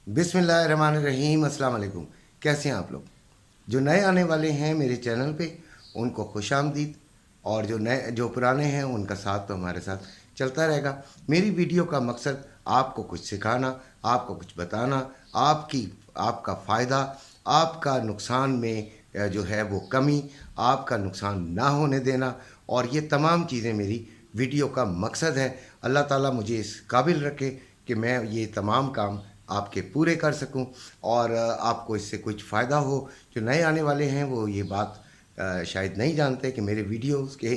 बिस्मिल्लाहिर्रहमानिर्रहीम। अस्सलाम वालेकुम। कैसे हैं आप लोग? जो नए आने वाले हैं मेरे चैनल पे उनको खुश आमदीद, और जो पुराने हैं उनका साथ तो हमारे साथ चलता रहेगा। मेरी वीडियो का मकसद आपको कुछ सिखाना, आपको कुछ बताना, आपका फ़ायदा, आपका नुकसान में जो है वो कमी, आपका नुकसान ना होने देना, और ये तमाम चीज़ें मेरी वीडियो का मकसद है। अल्लाह ताला मुझे इस काबिल रखे कि मैं ये तमाम काम आपके पूरे कर सकूं और आपको इससे कुछ फ़ायदा हो। जो नए आने वाले हैं वो ये बात शायद नहीं जानते कि मेरे वीडियोस के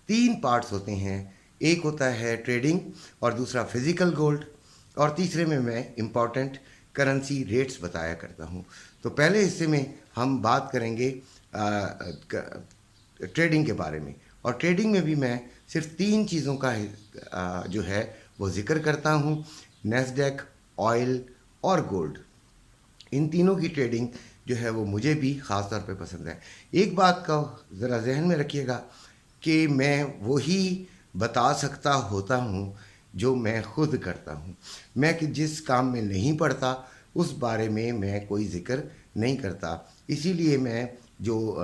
3 पार्ट्स होते हैं। एक होता है ट्रेडिंग, और दूसरा फिज़िकल गोल्ड, और तीसरे में मैं इम्पॉर्टेंट करेंसी रेट्स बताया करता हूँ। तो पहले हिस्से में हम बात करेंगे ट्रेडिंग के बारे में, और ट्रेडिंग में भी मैं सिर्फ 3 चीज़ों का जो है वो ज़िक्र करता हूँ: नैस्डैक, ऑयल और गोल्ड। इन तीनों की ट्रेडिंग जो है वो मुझे भी ख़ास तौर पे पसंद है। एक बात का ज़रा जहन में रखिएगा कि मैं वही बता सकता होता हूँ जो मैं ख़ुद करता हूँ। मैं कि जिस काम में नहीं पढ़ता उस बारे में मैं कोई ज़िक्र नहीं करता। इसीलिए मैं जो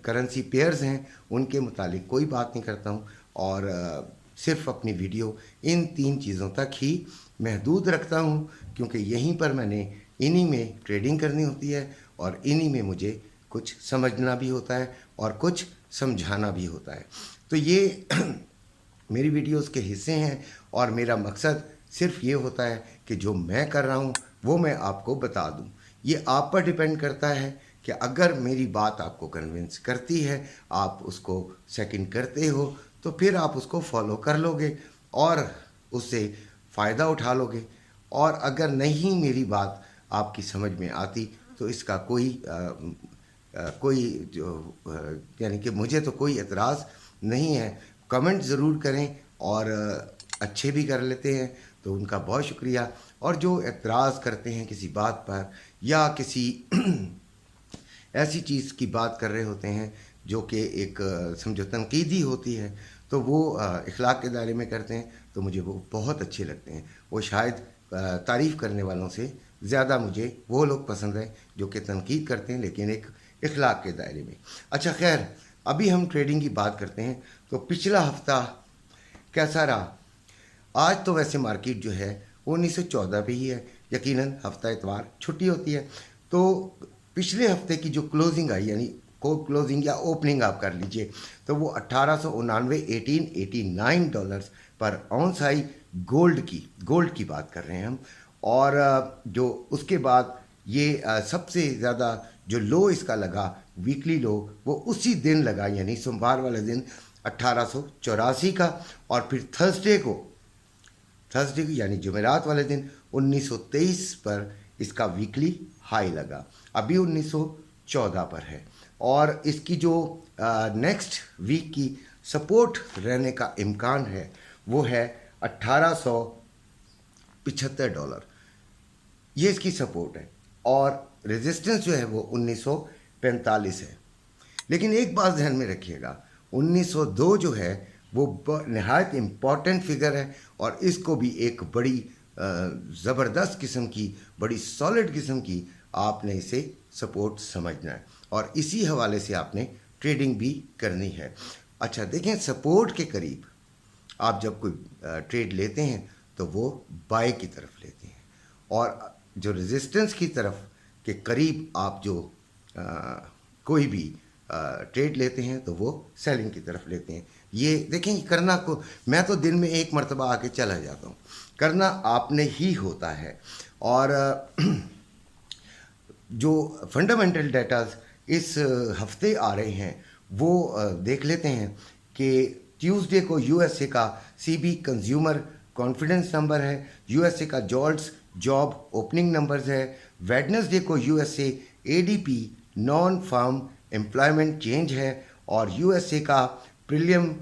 करेंसी पेयर्स हैं उनके मुतालिक कोई बात नहीं करता हूँ, और सिर्फ अपनी वीडियो इन 3 चीज़ों तक ही महदूद रखता हूँ, क्योंकि यहीं पर मैंने इन्हीं में ट्रेडिंग करनी होती है, और इन्हीं में मुझे कुछ समझना भी होता है और कुछ समझाना भी होता है। तो ये मेरी वीडियोस के हिस्से हैं, और मेरा मकसद सिर्फ ये होता है कि जो मैं कर रहा हूँ वो मैं आपको बता दूँ। ये आप पर डिपेंड करता है कि अगर मेरी बात आपको कन्विंस करती है, आप उसको सेकंड करते हो, तो फिर आप उसको फॉलो कर लोगे और उससे फ़ायदा उठा लोगे। और अगर नहीं मेरी बात आपकी समझ में आती तो इसका कोई यानी कि मुझे तो कोई एतराज़ नहीं है। कमेंट ज़रूर करें, और अच्छे भी कर लेते हैं तो उनका बहुत शुक्रिया। और जो एतराज़ करते हैं किसी बात पर या किसी ऐसी चीज़ की बात कर रहे होते हैं जो कि एक समझो तनकीदी होती है, तो वो इखलाक के दायरे में करते हैं, तो मुझे वो बहुत अच्छे लगते हैं। वो शायद तारीफ़ करने वालों से ज़्यादा मुझे वो लोग पसंद हैं जो कि तनकीद करते हैं लेकिन एक इखलाक के दायरे में। अच्छा खैर, अभी हम ट्रेडिंग की बात करते हैं। तो पिछला हफ्ता कैसा रहा? आज तो वैसे मार्केट जो है वो 1914 पे ही है। यकीनन हफ्ता इतवार छुट्टी होती है। तो पिछले हफ्ते की जो क्लोजिंग आई, यानी को क्लोजिंग या ओपनिंग आप कर लीजिए, तो वो 1889 डॉलर्स पर आउंस आई गोल्ड की बात कर रहे हैं हम। और जो उसके बाद ये सबसे ज़्यादा जो लो इसका लगा, वीकली लो, वो उसी दिन लगा, यानी सोमवार वाले दिन 1884 का। और फिर थर्सडे को यानी जुमेरात वाले दिन 1923 पर इसका वीकली हाई लगा। अभी 1914 पर है, और इसकी जो नेक्स्ट वीक की सपोर्ट रहने का इम्कान है वो है 1875 डॉलर। ये इसकी सपोर्ट है, और रेजिस्टेंस जो है वो 1945 है। लेकिन एक बात ध्यान में रखिएगा, 1902 जो है वो नहायत इम्पॉर्टेंट फिगर है, और इसको भी एक बड़ी ज़बरदस्त किस्म की, बड़ी सॉलिड किस्म की आपने इसे सपोर्ट समझना है, और इसी हवाले से आपने ट्रेडिंग भी करनी है। अच्छा देखें, सपोर्ट के करीब आप जब कोई ट्रेड लेते हैं तो वो बाय की तरफ लेते हैं, और जो रेजिस्टेंस की तरफ के करीब आप जो कोई भी ट्रेड लेते हैं तो वो सेलिंग की तरफ लेते हैं। ये देखें, करना को मैं तो दिन में एक मरतबा आके चला जाता हूँ, करना आपने ही होता है। और जो फंडामेंटल डेटाज इस हफ्ते आ रहे हैं वो देख लेते हैं कि ट्यूसडे को यूएसए का सीबी कंज्यूमर कॉन्फिडेंस नंबर है, यूएसए का जॉल्ट्स जॉब ओपनिंग नंबर्स है, वेडनेसडे को USA ADP non farm employment change है, और यूएसए का प्रीलियम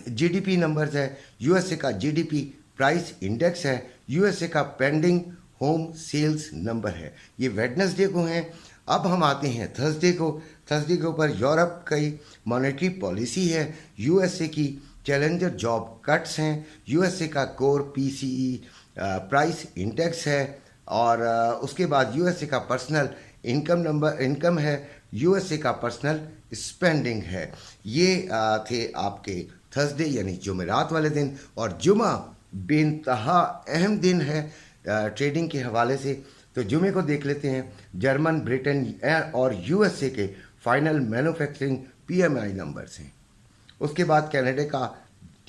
जीडीपी नंबर्स है, यूएसए का जीडीपी प्राइस इंडेक्स है, यूएसए का पेंडिंग होम सेल्स नंबर है। ये वेडनेसडे को हैं। अब हम आते हैं थर्सडे को। थर्सडे के ऊपर यूरोप की मॉनेटरी पॉलिसी है, यूएसए की चैलेंजर जॉब कट्स हैं, यूएसए का कोर पीसीई प्राइस इंडेक्स है, और उसके बाद यूएसए का पर्सनल इनकम है, यूएसए का पर्सनल स्पेंडिंग है। ये थे आपके थर्सडे यानी जुमेरात वाले दिन, और जुमा बेइंतहा अहम दिन है ट्रेडिंग के हवाले से। तो जुमे को देख लेते हैं। जर्मन, ब्रिटेन और यूएसए के फाइनल मैन्युफैक्चरिंग पीएमआई नंबर्स हैं। उसके बाद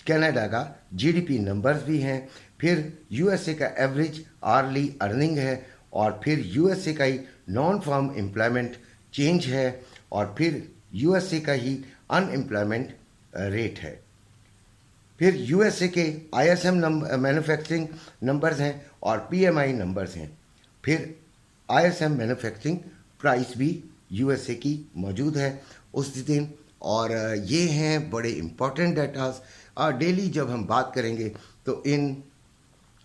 कनाडा का जीडीपी नंबर्स भी हैं। फिर यूएसए का एवरेज आर्ली अर्निंग है, और फिर यूएसए का ही नॉन फार्म एम्प्लॉयमेंट चेंज है, और फिर यूएसए का ही अनएम्प्लॉयमेंट रेट है। फिर यूएसए के आईएसएम मैन्युफैक्चरिंग नंबर्स हैं और पीएमआई नंबर्स हैं। फिर आईएसएम मैन्युफैक्चरिंग प्राइस भी यूएसए की मौजूद है उस दिन। और ये हैं बड़े इम्पॉर्टेंट डेटास। डेली जब हम बात करेंगे तो इन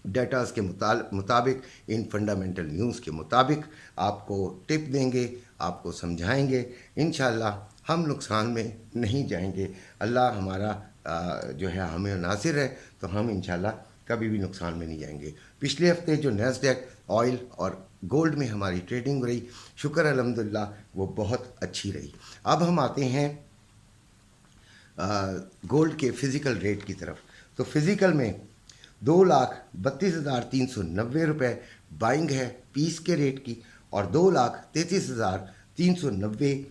डेटास के मुताबिक, इन फंडामेंटल न्यूज़ के मुताबिक आपको टिप देंगे, आपको समझाएंगे। इंशाल्लाह हम नुकसान में नहीं जाएंगे। अल्लाह हमारा जो है हमें नासिर है, तो हम इंशाल्लाह कभी भी नुकसान में नहीं जाएंगे। पिछले हफ्ते जो नैस्डैक ऑयल और गोल्ड में हमारी ट्रेडिंग रही, शुक्र अल्हम्दुलिल्लाह वो बहुत अच्छी रही। अब हम आते हैं गोल्ड के फ़िज़िकल रेट की तरफ। तो फ़िज़िकल में 2,32,390 रुपये बाइंग है पीस के रेट की, और 2,33,390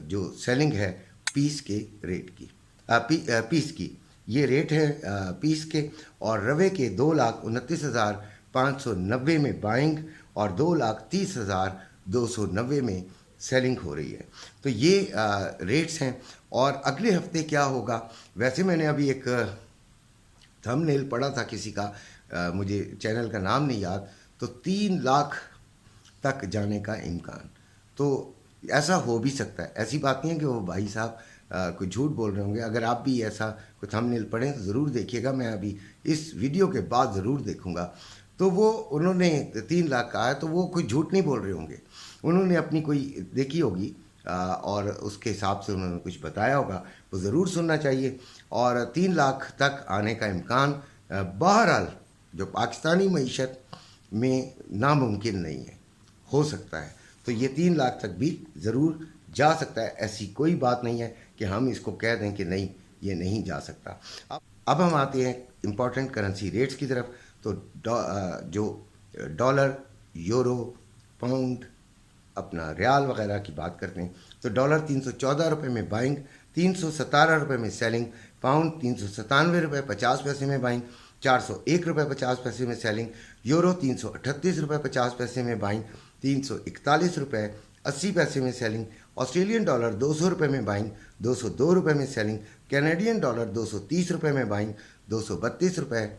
जो सेलिंग है पीस के रेट की, पीस की ये रेट है पीस के। और रवे के 2,29,590 में बाइंग और 2,30,290 में सेलिंग हो रही है। तो ये रेट्स हैं। और अगले हफ्ते क्या होगा, वैसे मैंने अभी एक थंबनेल पढ़ा था किसी का, मुझे चैनल का नाम नहीं याद, तो 3 लाख तक जाने का इम्कान। तो ऐसा हो भी सकता है, ऐसी बात नहीं है कि वो भाई साहब कोई झूठ बोल रहे होंगे। अगर आप भी ऐसा कोई थंबनेल पढ़ें तो ज़रूर देखिएगा, मैं अभी इस वीडियो के बाद ज़रूर देखूंगा। तो वो उन्होंने 3 लाख कहा है, तो वो कोई झूठ नहीं बोल रहे होंगे, उन्होंने अपनी कोई देखी होगी और उसके हिसाब से उन्होंने कुछ बताया होगा, वो ज़रूर सुनना चाहिए। और 3 लाख तक आने का इम्कान बहरहाल जो पाकिस्तानी मईशत में नामुमकिन नहीं है, हो सकता है। तो ये 3 लाख तक भी ज़रूर जा सकता है, ऐसी कोई बात नहीं है कि हम इसको कह दें कि नहीं ये नहीं जा सकता। अब हम आते हैं इम्पॉर्टेंट करेंसी रेट्स की तरफ। तो जो डॉलर, यूरो, पाउंड, अपना रियाल वगैरह की बात करते हैं, तो डॉलर 314 रुपये में बाइंग, 317 रुपये में सेलिंग, पाउंड 397 रुपये 50 पैसे में बाइंग, 401 रुपये 50 पैसे में सेलिंग, यूरो 338 रुपये 50 पैसे में बाइंग, 341 रुपये 80 पैसे में सेलिंग, ऑस्ट्रेलियन डॉलर 200 रुपये में बाइंग, 202 रुपये में सेलिंग, कैनेडियन डॉलर 230 रुपये में बाइंग, 232 रुपये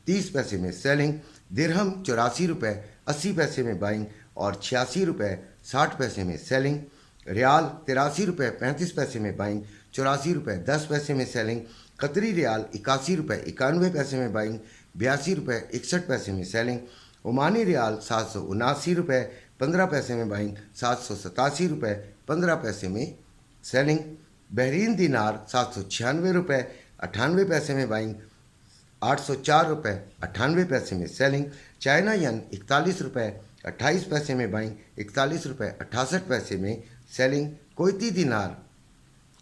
30 पैसे में सेलिंग, दिरहम 84 रुपये 80 पैसे में बाइंग और 86 रुपये 60 पैसे में सेलिंग, रियाल 83 रुपये 35 पैसे में बाइंग, 84 रुपये 10 पैसे में सेलिंग, कतरी रियाल 81 रुपये 91 पैसे में बाइंग, 82 रुपये 61 पैसे में सेलिंग, ओमानी रियाल 779 रुपये 15 पैसे में बाइंग, 787 रुपये 15 पैसे में सेलिंग, बहरीन दिनार 796 रुपये 98 पैसे में बाइंग, 804 रुपये 98 पैसे में सेलिंग, चाइना यन 41 रुपये 28 पैसे में बाइंग, 41 रुपये 68 पैसे में सेलिंग, कोयती दिनार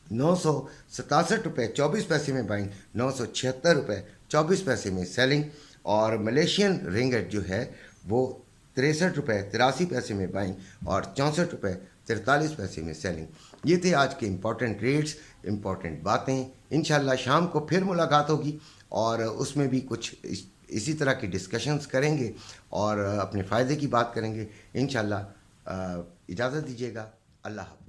967 रुपये 24 पैसे में बाइंग, 976 रुपये 24 पैसे में सेलिंग, और मलेशियन रिंगट जो है वो 63 रुपये 83 पैसे में बाइंग और 64 रुपये 43 पैसे में सेलिंग। ये थे आज के इम्पॉर्टेंट रेट्स, इम्पॉर्टेंट बातें। इंशाल्लाह शाम को फिर मुलाकात होगी और उसमें भी कुछ इसी तरह की डिस्कशंस करेंगे और अपने फ़ायदे की बात करेंगे इंशाल्लाह। इजाज़त दीजिएगा। अल्लाह हाफ़िज़।